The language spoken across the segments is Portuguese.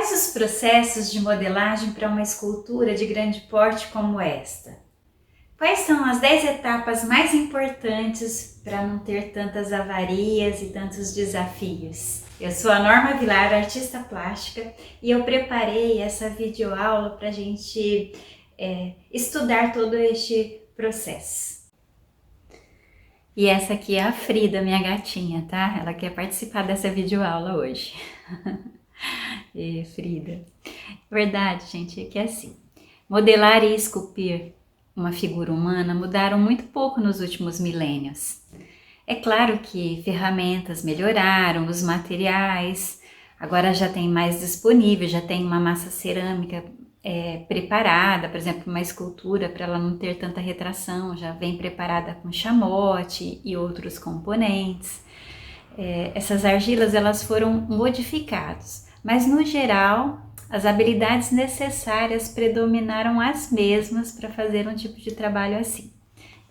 Quais os processos de modelagem para uma escultura de grande porte como esta? Quais são as 10 etapas mais importantes para não ter tantas avarias e tantos desafios? Eu sou a Norma Vilar, artista plástica, e eu preparei essa videoaula para a gente estudar todo este processo. E essa aqui é a Frida, minha gatinha, tá? Ela quer participar dessa videoaula hoje. E Frida. Verdade, gente, é que é assim. Modelar e esculpir uma figura humana mudaram muito pouco nos últimos milênios. É claro que ferramentas melhoraram, os materiais, agora já tem mais disponível, já tem uma massa cerâmica preparada, por exemplo, uma escultura para ela não ter tanta retração, já vem preparada com chamote e outros componentes. Essas argilas elas foram modificadas, mas no geral as habilidades necessárias predominaram as mesmas para fazer um tipo de trabalho assim.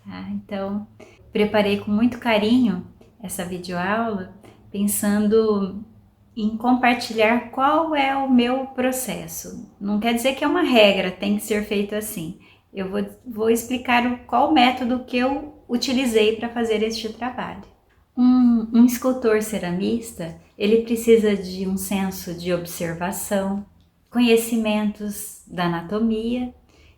Tá? Então, preparei com muito carinho essa videoaula, pensando em compartilhar qual é o meu processo. Não quer dizer que é uma regra, tem que ser feito assim. Eu vou explicar qual método que eu utilizei para fazer este trabalho. Um escultor ceramista, ele precisa de um senso de observação, conhecimentos da anatomia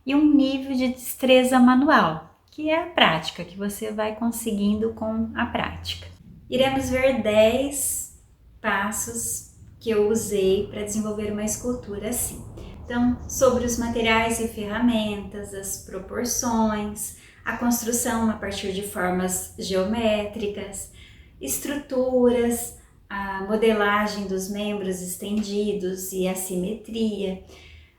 e um nível de destreza manual, que é a prática, que você vai conseguindo com a prática. Iremos ver 10 passos que eu usei para desenvolver uma escultura assim. Então, sobre os materiais e ferramentas, as proporções, a construção a partir de formas geométricas, estruturas, a modelagem dos membros estendidos e a simetria,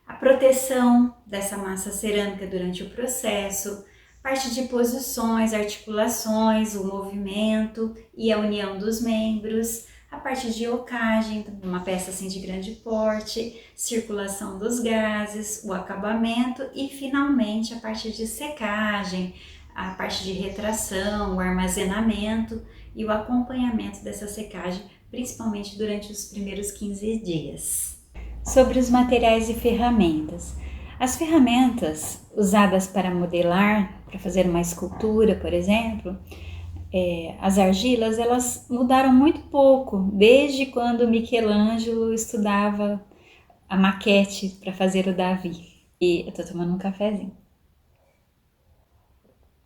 a proteção dessa massa cerâmica durante o processo, parte de posições, articulações, o movimento e a união dos membros, a parte de ocagem, uma peça assim de grande porte, circulação dos gases, o acabamento e finalmente a parte de secagem, a parte de retração, o armazenamento e o acompanhamento dessa secagem, principalmente durante os primeiros 15 dias. Sobre os materiais e ferramentas. As ferramentas usadas para modelar, para fazer uma escultura, por exemplo, as argilas, elas mudaram muito pouco, desde quando Michelangelo estudava a maquete para fazer o Davi. E eu tô tomando um cafezinho.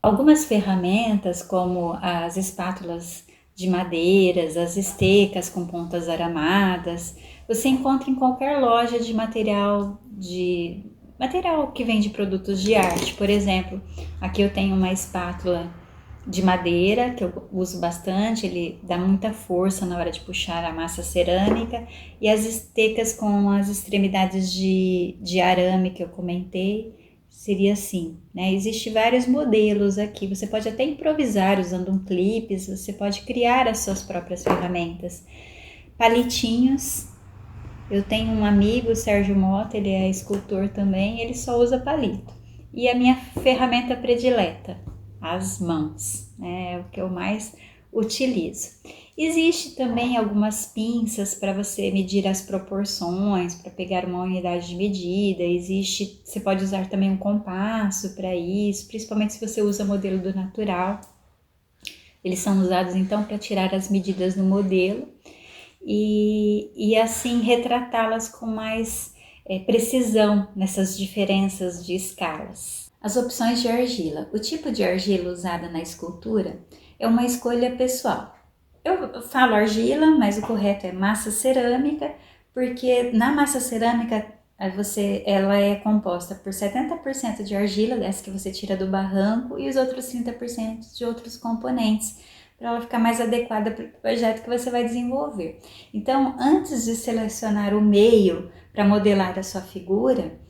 Algumas ferramentas, como as espátulas de madeiras, as estecas com pontas aramadas, você encontra em qualquer loja de material que vende produtos de arte. Por exemplo, aqui eu tenho uma espátula de madeira, que eu uso bastante, ele dá muita força na hora de puxar a massa cerâmica, e as estecas com as extremidades de arame que eu comentei, seria assim, né? Existem vários modelos aqui, você pode até improvisar usando um clipes, você pode criar as suas próprias ferramentas. Palitinhos, eu tenho um amigo, Sérgio Mota, ele é escultor também, ele só usa palito. E a minha ferramenta predileta, as mãos, é o que eu mais utilizo. Existe também algumas pinças para você medir as proporções, para pegar uma unidade de medida. Você pode usar também um compasso para isso, principalmente se você usa modelo do natural. Eles são usados então para tirar as medidas do modelo e assim retratá-las com mais precisão nessas diferenças de escalas. As opções de argila. O tipo de argila usada na escultura é uma escolha pessoal. Eu falo argila, mas o correto é massa cerâmica, porque na massa cerâmica ela é composta por 70% de argila, dessa que você tira do barranco, e os outros 30% de outros componentes, para ela ficar mais adequada para o projeto que você vai desenvolver. Então, antes de selecionar o meio para modelar a sua figura,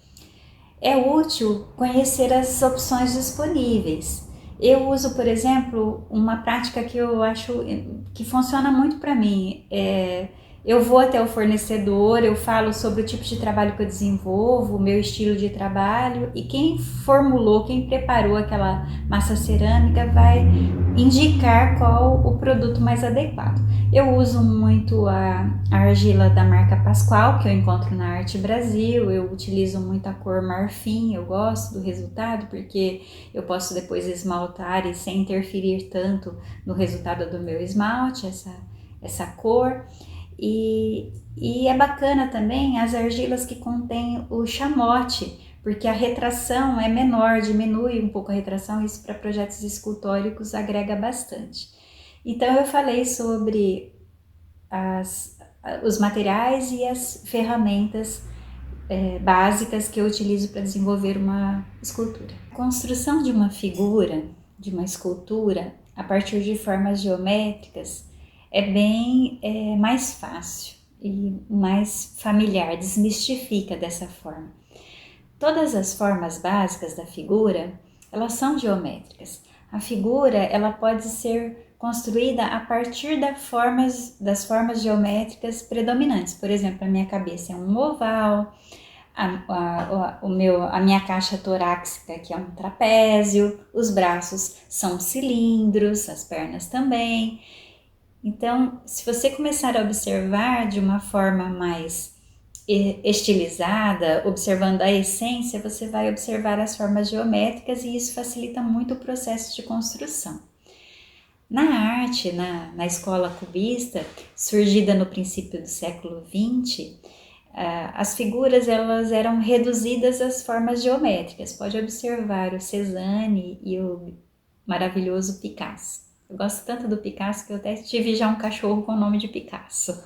é útil conhecer as opções disponíveis. Eu uso, por exemplo, uma prática que eu acho que funciona muito para mim. Eu vou até o fornecedor, eu falo sobre o tipo de trabalho que eu desenvolvo, o meu estilo de trabalho, e quem formulou, quem preparou aquela massa cerâmica vai indicar qual o produto mais adequado. Eu uso muito a argila da marca Pascoal, que eu encontro na Arte Brasil. Eu utilizo muito a cor marfim, eu gosto do resultado porque eu posso depois esmaltar e sem interferir tanto no resultado do meu esmalte, essa cor. E é bacana também as argilas que contêm o chamote, porque a retração é menor, diminui um pouco a retração, isso para projetos escultóricos agrega bastante. Então eu falei sobre os materiais e as ferramentas básicas que eu utilizo para desenvolver uma escultura. A construção de uma figura, de uma escultura, a partir de formas geométricas, é bem mais fácil e mais familiar, desmistifica dessa forma. Todas as formas básicas da figura, elas são geométricas. A figura, ela pode ser construída a partir das formas geométricas predominantes. Por exemplo, a minha cabeça é um oval, a minha caixa torácica, que é um trapézio, os braços são cilindros, as pernas também. Então, se você começar a observar de uma forma mais estilizada, observando a essência, você vai observar as formas geométricas e isso facilita muito o processo de construção. Na arte, na escola cubista, surgida no princípio do século XX, as figuras elas eram reduzidas às formas geométricas. Pode observar o Cézanne e o maravilhoso Picasso. Eu gosto tanto do Picasso que eu até tive já um cachorro com o nome de Picasso.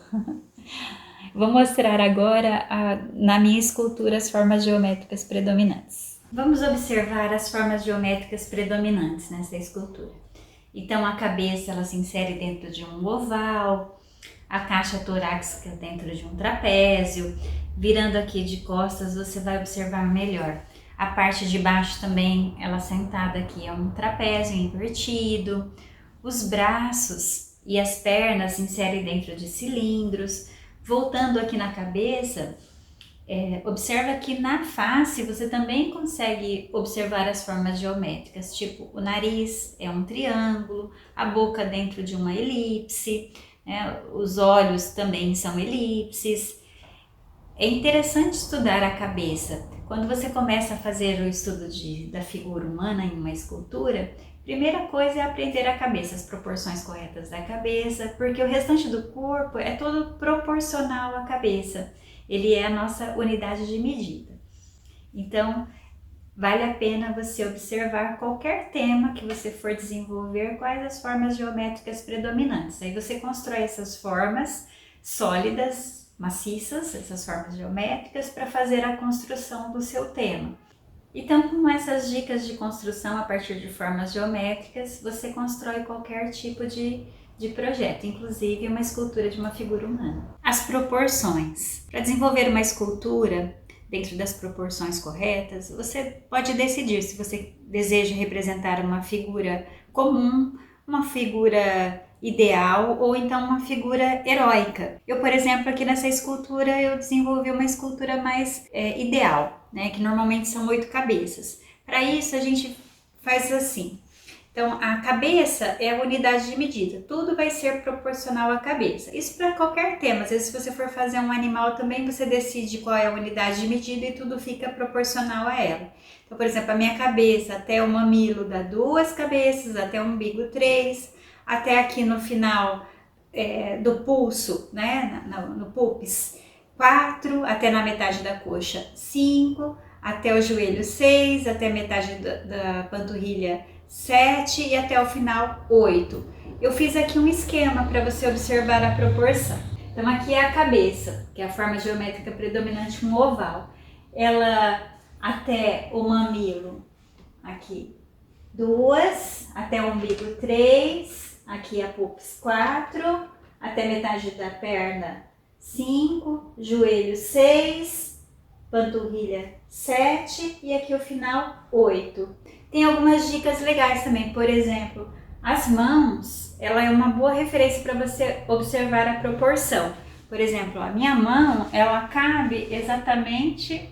Vou mostrar agora na minha escultura as formas geométricas predominantes. Vamos observar as formas geométricas predominantes nessa escultura. Então a cabeça ela se insere dentro de um oval, a caixa torácica dentro de um trapézio. Virando aqui de costas você vai observar melhor. A parte de baixo também, ela sentada aqui é um trapézio invertido. Os braços e as pernas se inserem dentro de cilindros. Voltando aqui na cabeça, observa que na face você também consegue observar as formas geométricas, tipo o nariz é um triângulo, a boca dentro de uma elipse, os olhos também são elipses. É interessante estudar a cabeça. Quando você começa a fazer o estudo da figura humana em uma escultura, primeira coisa é aprender a cabeça, as proporções corretas da cabeça, porque o restante do corpo é todo proporcional à cabeça. Ele é a nossa unidade de medida. Então, vale a pena você observar qualquer tema que você for desenvolver, quais as formas geométricas predominantes. Aí você constrói essas formas sólidas, maciças, essas formas geométricas, para fazer a construção do seu tema. Então, com essas dicas de construção a partir de formas geométricas, você constrói qualquer tipo de projeto, inclusive uma escultura de uma figura humana. As proporções. Para desenvolver uma escultura dentro das proporções corretas, você pode decidir se você deseja representar uma figura comum, uma figura ideal ou então uma figura heróica. Eu, por exemplo, aqui nessa escultura eu desenvolvi uma escultura mais ideal, que normalmente são 8 cabeças. Para isso a gente faz assim. Então a cabeça é a unidade de medida, tudo vai ser proporcional à cabeça. Isso para qualquer tema, às vezes se você for fazer um animal também você decide qual é a unidade de medida e tudo fica proporcional a ela. Então, por exemplo, a minha cabeça até o mamilo dá 2 cabeças, até o umbigo 3, até aqui no final do pulso, no pubis, 4, até na metade da coxa 5, até o joelho 6, até a metade da panturrilha 7 e até o final 8. Eu fiz aqui um esquema para você observar a proporção. Então aqui é a cabeça, que é a forma geométrica predominante, um oval. Ela até o mamilo, aqui 2, até o umbigo 3, aqui a pubis 4, até metade da perna 5, joelho 6, panturrilha 7 e aqui o final 8. Tem algumas dicas legais também, por exemplo, as mãos, ela é uma boa referência para você observar a proporção, Por exemplo, a minha mão, ela cabe exatamente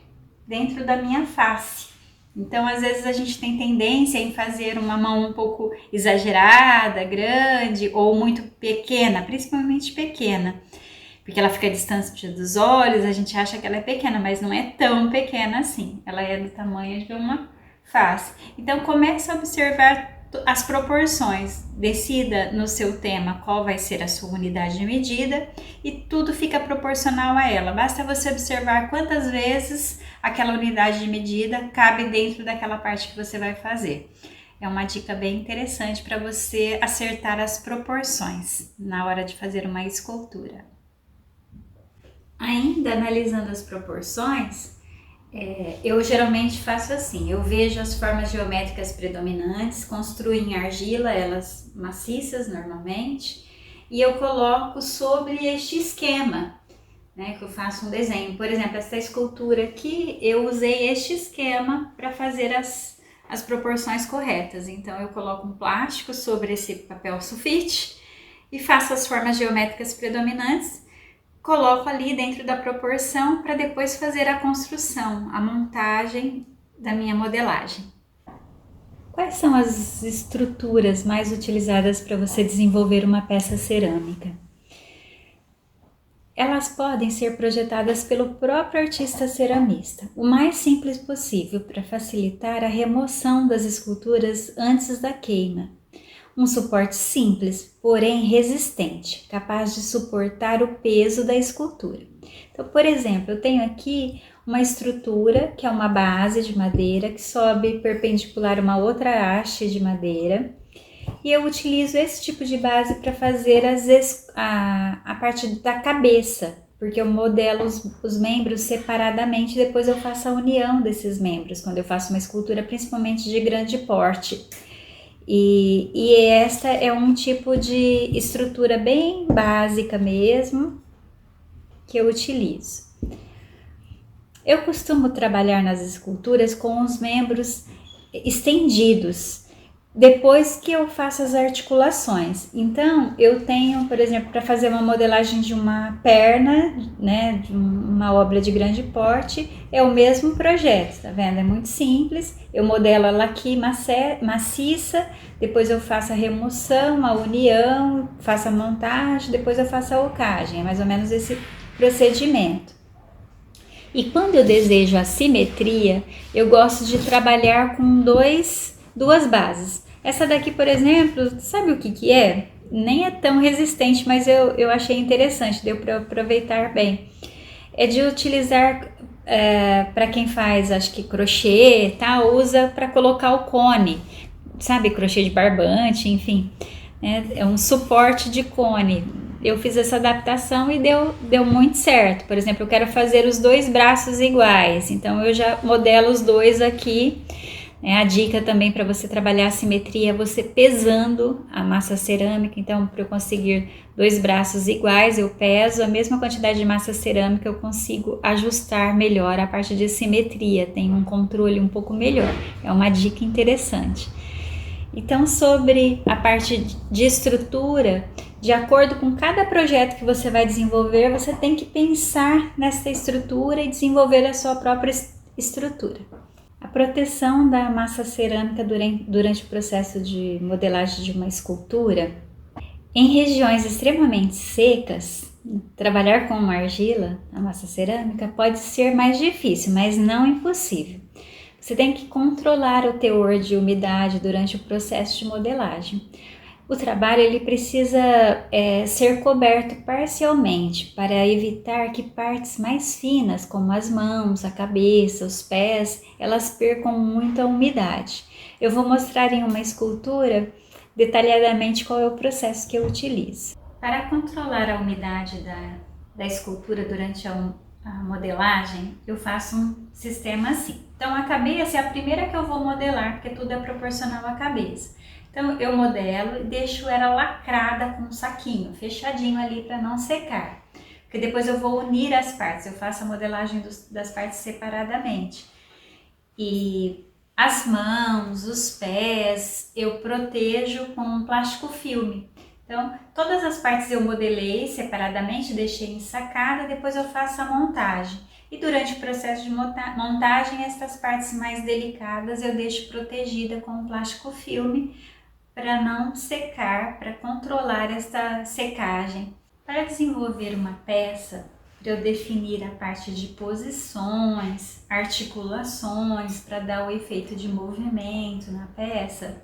dentro da minha face. Então, às vezes a gente tem tendência em fazer uma mão um pouco exagerada, grande ou muito pequena, principalmente pequena, porque ela fica distante dos olhos, a gente acha que ela é pequena, mas não é tão pequena assim. Ela é do tamanho de uma face. Então, comece a observar as proporções, decida no seu tema qual vai ser a sua unidade de medida e tudo fica proporcional a ela. Basta você observar quantas vezes aquela unidade de medida cabe dentro daquela parte que você vai fazer. É uma dica bem interessante para você acertar as proporções na hora de fazer uma escultura. Ainda analisando as proporções, eu geralmente faço assim, eu vejo as formas geométricas predominantes, construo em argila, elas maciças normalmente, e eu coloco sobre este esquema, né, que eu faço um desenho. Por exemplo, essa escultura aqui, eu usei este esquema para fazer as proporções corretas. Então eu coloco um plástico sobre esse papel sulfite e faço as formas geométricas predominantes, coloco ali dentro da proporção para depois fazer a construção, a montagem da minha modelagem. Quais são as estruturas mais utilizadas para você desenvolver uma peça cerâmica? Elas podem ser projetadas pelo próprio artista ceramista, o mais simples possível para facilitar a remoção das esculturas antes da queima. Um suporte simples, porém resistente, capaz de suportar o peso da escultura. Então, por exemplo, eu tenho aqui uma estrutura que é uma base de madeira que sobe perpendicular a uma outra haste de madeira e eu utilizo esse tipo de base para fazer a parte da cabeça, porque eu modelo os membros separadamente, depois eu faço a união desses membros, quando eu faço uma escultura principalmente de grande porte. E esta é um tipo de estrutura bem básica mesmo que eu utilizo. Eu costumo trabalhar nas esculturas com os membros estendidos, depois que eu faço as articulações. Então, eu tenho, por exemplo, para fazer uma modelagem de uma perna, né, de uma obra de grande porte, é o mesmo projeto, tá vendo? É muito simples. Eu modelo ela aqui maciça, depois eu faço a remoção, a união, faço a montagem, depois eu faço a ocagem. É mais ou menos esse procedimento. E quando eu desejo a simetria, eu gosto de trabalhar com duas bases. Essa daqui, por exemplo, sabe o que é? Nem é tão resistente, mas eu achei interessante, deu para aproveitar bem. É de utilizar, para quem faz, acho que crochê, tá? Usa para colocar o cone, sabe? Crochê de barbante, enfim. É um suporte de cone. Eu fiz essa adaptação e deu muito certo. Por exemplo, eu quero fazer os dois braços iguais, então eu já modelo os dois aqui. A dica também para você trabalhar a simetria é você pesando a massa cerâmica. Então, para eu conseguir dois braços iguais, eu peso a mesma quantidade de massa cerâmica, eu consigo ajustar melhor a parte de simetria, tem um controle um pouco melhor. É uma dica interessante. Então, sobre a parte de estrutura, de acordo com cada projeto que você vai desenvolver, você tem que pensar nessa estrutura e desenvolver a sua própria estrutura. A proteção da massa cerâmica durante o processo de modelagem de uma escultura. Em regiões extremamente secas, trabalhar com uma argila, a massa cerâmica, pode ser mais difícil, mas não impossível. Você tem que controlar o teor de umidade durante o processo de modelagem. O trabalho ele precisa ser coberto parcialmente para evitar que partes mais finas, como as mãos, a cabeça, os pés, elas percam muita umidade. Eu vou mostrar em uma escultura detalhadamente qual é o processo que eu utilizo. Para controlar a umidade da escultura durante a modelagem, eu faço um sistema assim. Então, a cabeça é a primeira que eu vou modelar, porque tudo é proporcional à cabeça. Então, eu modelo e deixo ela lacrada com um saquinho, fechadinho ali para não secar. Porque depois eu vou unir as partes, eu faço a modelagem das partes separadamente. E as mãos, os pés, eu protejo com um plástico filme. Então, todas as partes eu modelei separadamente, deixei ensacada, depois eu faço a montagem. E durante o processo de montagem, essas partes mais delicadas eu deixo protegida com plástico filme para não secar, para controlar esta secagem. Para desenvolver uma peça, para eu definir a parte de posições, articulações, para dar o efeito de movimento na peça,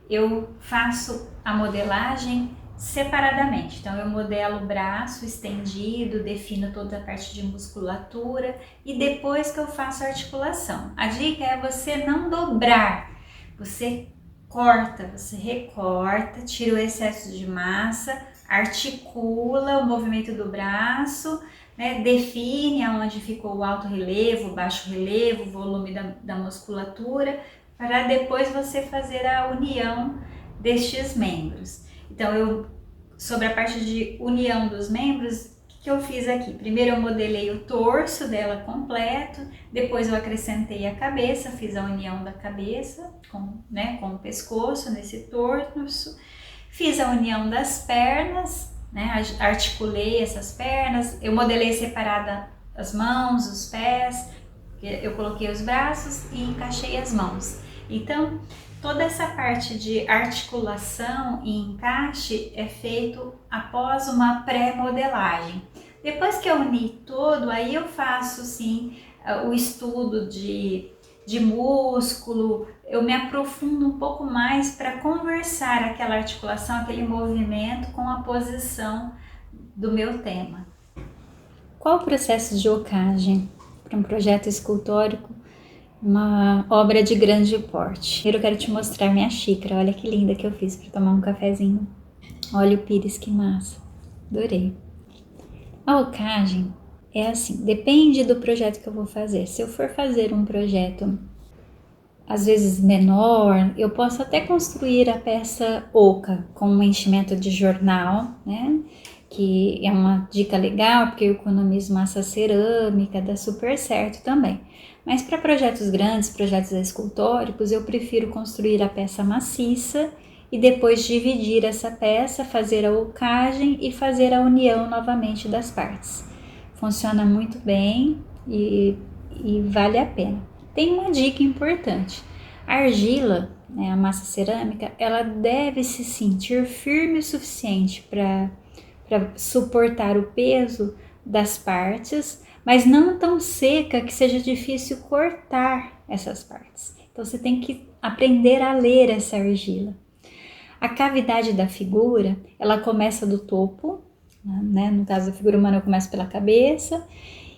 eu faço a modelagem separadamente. Então eu modelo o braço estendido, defino toda a parte de musculatura e depois que eu faço a articulação. A dica é você não dobrar, você corta, você recorta, tira o excesso de massa, articula o movimento do braço, né, define aonde ficou o alto relevo, o baixo relevo, o volume da musculatura, para depois você fazer a união destes membros. Então, sobre a parte de união dos membros, o que eu fiz aqui? Primeiro eu modelei o torso dela completo, depois eu acrescentei a cabeça, fiz a união da cabeça com o pescoço nesse torso, fiz a união das pernas, né, articulei essas pernas, eu modelei separada as mãos, os pés, eu coloquei os braços e encaixei as mãos. Então, toda essa parte de articulação e encaixe é feito após uma pré-modelagem. Depois que eu uni todo, aí eu faço sim o estudo de músculo, eu me aprofundo um pouco mais para conversar aquela articulação, aquele movimento com a posição do meu tema. Qual o processo de ocagem para um projeto escultórico? Uma obra de grande porte. Primeiro eu quero te mostrar minha xícara, olha que linda que eu fiz para tomar um cafezinho. Olha o pires, que massa, adorei. A ocagem é assim, depende do projeto que eu vou fazer. Se eu for fazer um projeto às vezes menor, eu posso até construir a peça oca com um enchimento de jornal, né? Que é uma dica legal, porque eu economizo massa cerâmica, dá super certo também. Mas para projetos grandes, projetos escultóricos, eu prefiro construir a peça maciça e depois dividir essa peça, fazer a ocagem e fazer a união novamente das partes. Funciona muito bem e vale a pena. Tem uma dica importante. A argila, né, a massa cerâmica, ela deve se sentir firme o suficiente para suportar o peso das partes, mas não tão seca que seja difícil cortar essas partes. Então você tem que aprender a ler essa argila. A cavidade da figura, ela começa do topo, né? No caso da figura humana eu começo pela cabeça,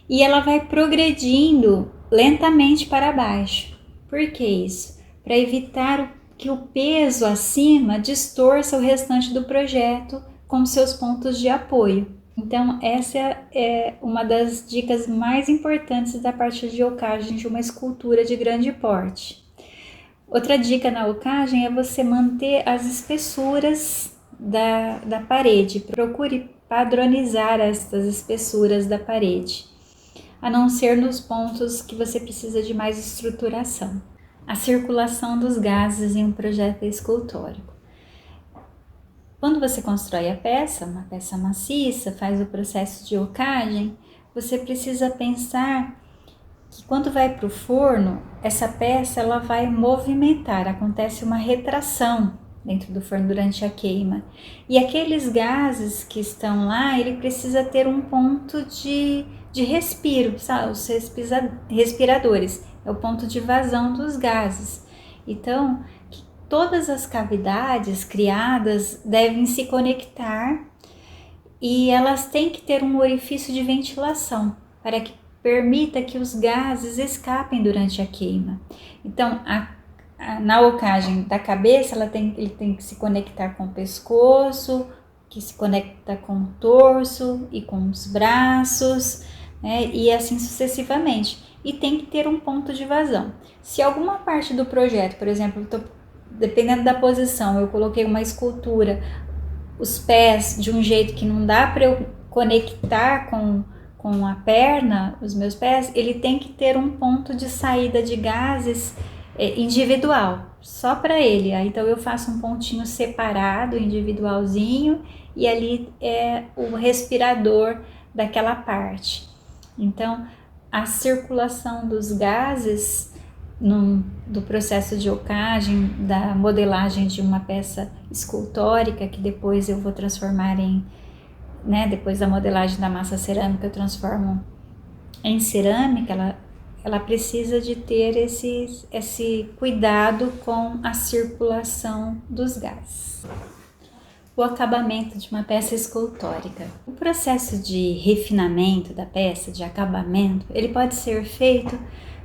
e ela vai progredindo lentamente para baixo. Por que isso? Para evitar que o peso acima distorça o restante do projeto com seus pontos de apoio. Então, essa é uma das dicas mais importantes da parte de ocagem de uma escultura de grande porte. Outra dica na ocagem é você manter as espessuras da parede. Procure padronizar estas espessuras da parede, a não ser nos pontos que você precisa de mais estruturação. A circulação dos gases em um projeto escultórico. Quando você constrói a peça, uma peça maciça, faz o processo de ocagem, você precisa pensar que quando vai para o forno, essa peça ela vai movimentar, acontece uma retração dentro do forno durante a queima. E aqueles gases que estão lá, ele precisa ter um ponto de respiro, sabe? Os respiradores, é o ponto de vazão dos gases. Então, todas as cavidades criadas devem se conectar e elas têm que ter um orifício de ventilação para que permita que os gases escapem durante a queima. Então, na ocagem da cabeça, ele tem que se conectar com o pescoço, que se conecta com o torso e com os braços, né, e assim sucessivamente. E tem que ter um ponto de vazão. Se alguma parte do projeto, por exemplo, dependendo da posição, eu coloquei uma escultura, os pés de um jeito que não dá para eu conectar com a perna, os meus pés, ele tem que ter um ponto de saída de gases individual, só para ele. Então eu faço um pontinho separado, individualzinho, e ali é o respirador daquela parte. Então a circulação dos gases do processo de ocagem, da modelagem de uma peça escultórica, que depois eu vou transformar em, depois da modelagem da massa cerâmica, eu transformo em cerâmica. Ela precisa de ter esse cuidado com a circulação dos gases. O acabamento de uma peça escultórica. O processo de refinamento da peça, de acabamento, ele pode ser feito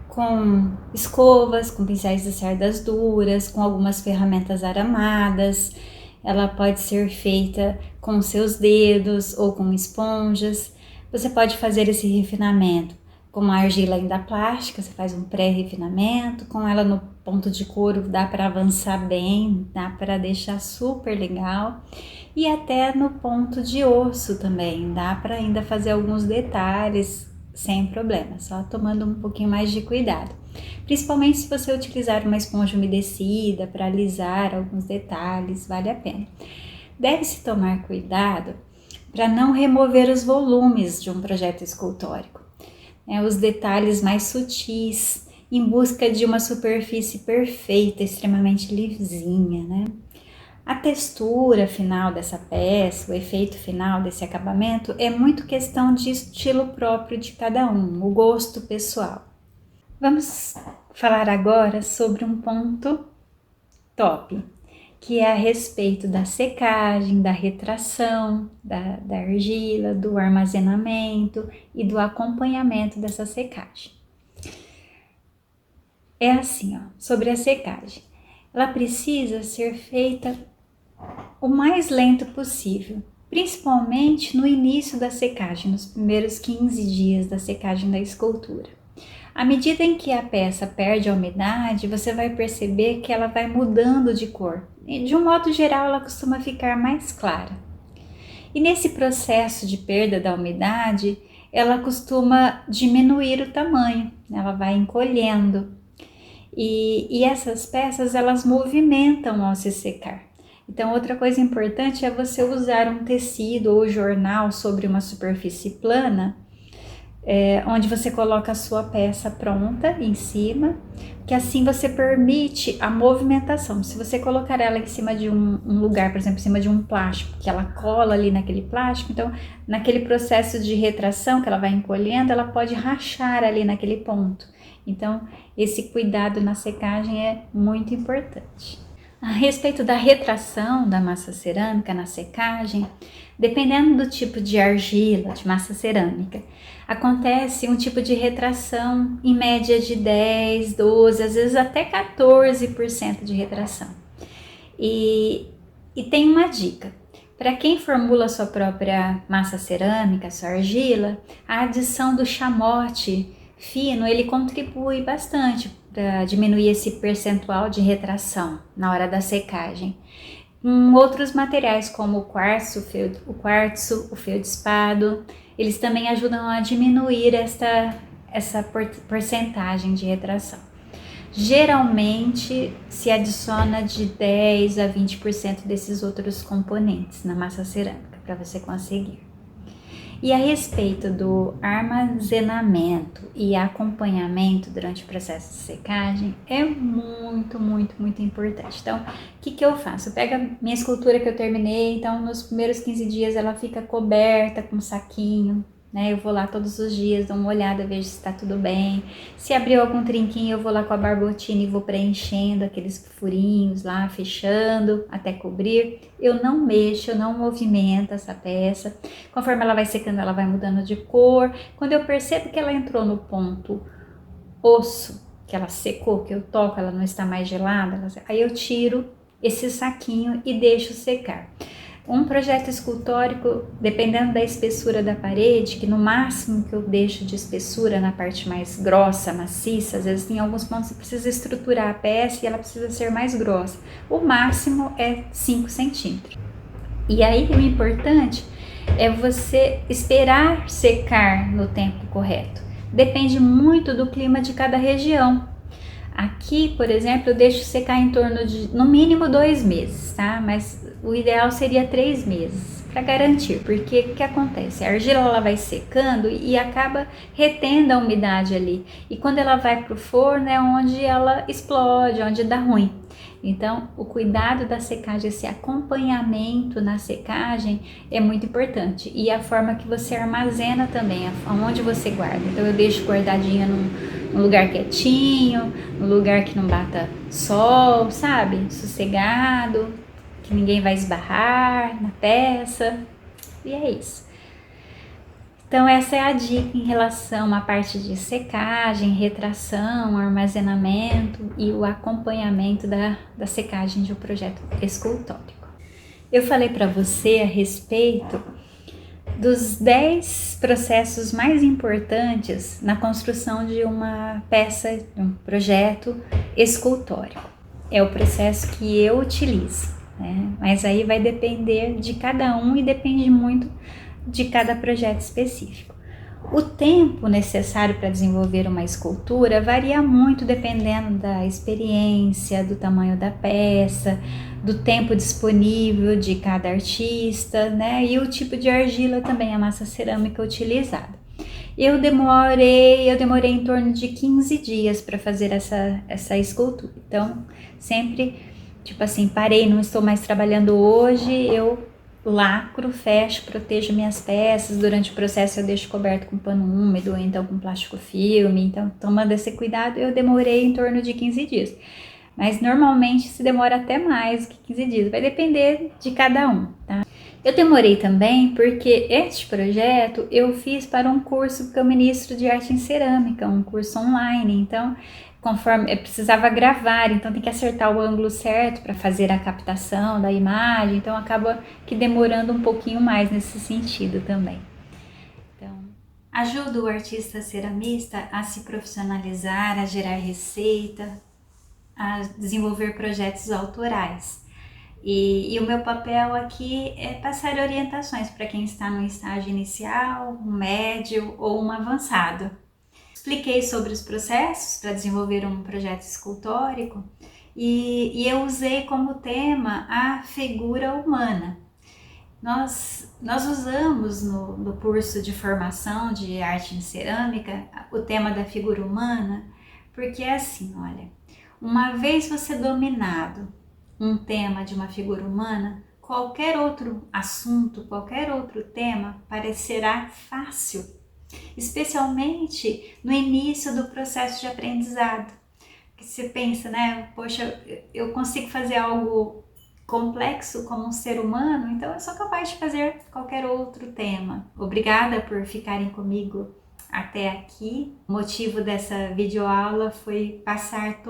com escovas, com pincéis de cerdas duras, com algumas ferramentas aramadas. Ela pode ser feita com seus dedos ou com esponjas. Você pode fazer esse refinamento com uma argila ainda plástica, você faz um pré-refinamento, com ela no ponto de couro dá para avançar bem, dá para deixar super legal, e até no ponto de osso também, dá para ainda fazer alguns detalhes sem problema, só tomando um pouquinho mais de cuidado. Principalmente se você utilizar uma esponja umedecida para alisar alguns detalhes, vale a pena. Deve-se tomar cuidado para não remover os volumes de um projeto escultórico, os detalhes mais sutis, em busca de uma superfície perfeita, extremamente lisinha, A textura final dessa peça, o efeito final desse acabamento é muito questão de estilo próprio de cada um, o gosto pessoal. Vamos falar agora sobre um ponto top, que é a respeito da secagem, da retração, da argila, do armazenamento e do acompanhamento dessa secagem. É assim, sobre a secagem. Ela precisa ser feita o mais lento possível, principalmente no início da secagem, nos primeiros 15 dias da secagem da escultura. À medida em que a peça perde a umidade, você vai perceber que ela vai mudando de cor. E, de um modo geral, ela costuma ficar mais clara. E nesse processo de perda da umidade, ela costuma diminuir o tamanho, ela vai encolhendo. E essas peças, elas movimentam ao se secar. Então, outra coisa importante é você usar um tecido ou jornal sobre uma superfície plana, onde você coloca a sua peça pronta em cima, que assim você permite a movimentação. Se você colocar ela em cima de um lugar, por exemplo, em cima de um plástico, que ela cola ali naquele plástico, então naquele processo de retração que ela vai encolhendo, ela pode rachar ali naquele ponto. Então esse cuidado na secagem é muito importante. A respeito da retração da massa cerâmica na secagem, dependendo do tipo de argila, de massa cerâmica, acontece um tipo de retração em média de 10, 12, às vezes até 14% de retração. E tem uma dica. Para quem formula sua própria massa cerâmica, sua argila, a adição do chamote fino, ele contribui bastante para diminuir esse percentual de retração na hora da secagem. Outros materiais como o quartzo, o feldspato, eles também ajudam a diminuir essa porcentagem de retração. Geralmente se adiciona de 10 a 20% desses outros componentes na massa cerâmica para você conseguir. E a respeito do armazenamento e acompanhamento durante o processo de secagem é muito, muito, muito importante. Então, o que eu faço? Eu pego a minha escultura que eu terminei, então nos primeiros 15 dias ela fica coberta com um saquinho, Eu vou lá todos os dias, dou uma olhada, vejo se está tudo bem. Se abriu algum trinquinho, eu vou lá com a barbotina e vou preenchendo aqueles furinhos lá, fechando até cobrir. Eu não mexo, eu não movimento essa peça. Conforme ela vai secando, ela vai mudando de cor. Quando eu percebo que ela entrou no ponto osso, que ela secou, que eu toco, ela não está mais gelada, aí eu tiro esse saquinho e deixo secar. Um projeto escultórico, dependendo da espessura da parede, que no máximo que eu deixo de espessura na parte mais grossa, maciça, às vezes em alguns pontos você precisa estruturar a peça e ela precisa ser mais grossa. O máximo é 5 centímetros. E aí o importante é você esperar secar no tempo correto. Depende muito do clima de cada região. Aqui, por exemplo, eu deixo secar em torno de, no mínimo, 2 meses, tá? Mas o ideal seria 3 meses, para garantir, porque o que acontece? A argila ela vai secando e acaba retendo a umidade ali. E quando ela vai para o forno é onde ela explode, onde dá ruim. Então, o cuidado da secagem, esse acompanhamento na secagem é muito importante. E a forma que você armazena também, aonde você guarda. Então, eu deixo guardadinha num lugar quietinho, num lugar que não bata sol, sabe? Sossegado, que ninguém vai esbarrar na peça. E é isso. Então essa é a dica em relação à parte de secagem, retração, armazenamento e o acompanhamento da secagem de um projeto escultórico. Eu falei para você a respeito dos 10 processos mais importantes na construção de uma peça, de um projeto escultórico. É o processo que eu utilizo, né? Mas aí vai depender de cada um e depende muito de cada projeto específico. O tempo necessário para desenvolver uma escultura varia muito dependendo da experiência, do tamanho da peça, do tempo disponível de cada artista, né? E o tipo de argila também, a massa cerâmica utilizada. Eu demorei em torno de 15 dias para fazer essa escultura. Então, sempre, tipo assim, parei, não estou mais trabalhando hoje, eu lacro, fecho, protejo minhas peças. Durante o processo eu deixo coberto com pano úmido ou então com plástico filme. Então, tomando esse cuidado, eu demorei em torno de 15 dias. Mas normalmente se demora até mais que 15 dias, vai depender de cada um, tá? Eu demorei também porque este projeto eu fiz para um curso que eu ministro de arte em cerâmica, um curso online. Então, conforme eu precisava gravar, então tem que acertar o ângulo certo para fazer a captação da imagem, então acaba que demorando um pouquinho mais nesse sentido também. Então, ajuda o artista ceramista a se profissionalizar, a gerar receita, a desenvolver projetos autorais. E o meu papel aqui é passar orientações para quem está no estágio inicial, um médio ou um avançado. Expliquei sobre os processos para desenvolver um projeto escultórico e eu usei como tema a figura humana. Nós usamos no curso de formação de arte em cerâmica o tema da figura humana, porque é assim, olha, uma vez você dominado um tema de uma figura humana, qualquer outro assunto, qualquer outro tema parecerá fácil, especialmente no início do processo de aprendizado. Que você pensa, né? Poxa, eu consigo fazer algo complexo como um ser humano, então eu sou capaz de fazer qualquer outro tema. Obrigada por ficarem comigo até aqui. O motivo dessa videoaula foi passar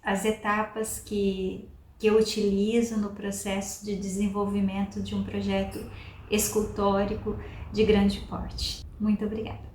as etapas que eu utilizo no processo de desenvolvimento de um projeto escultórico de grande porte. Muito obrigada!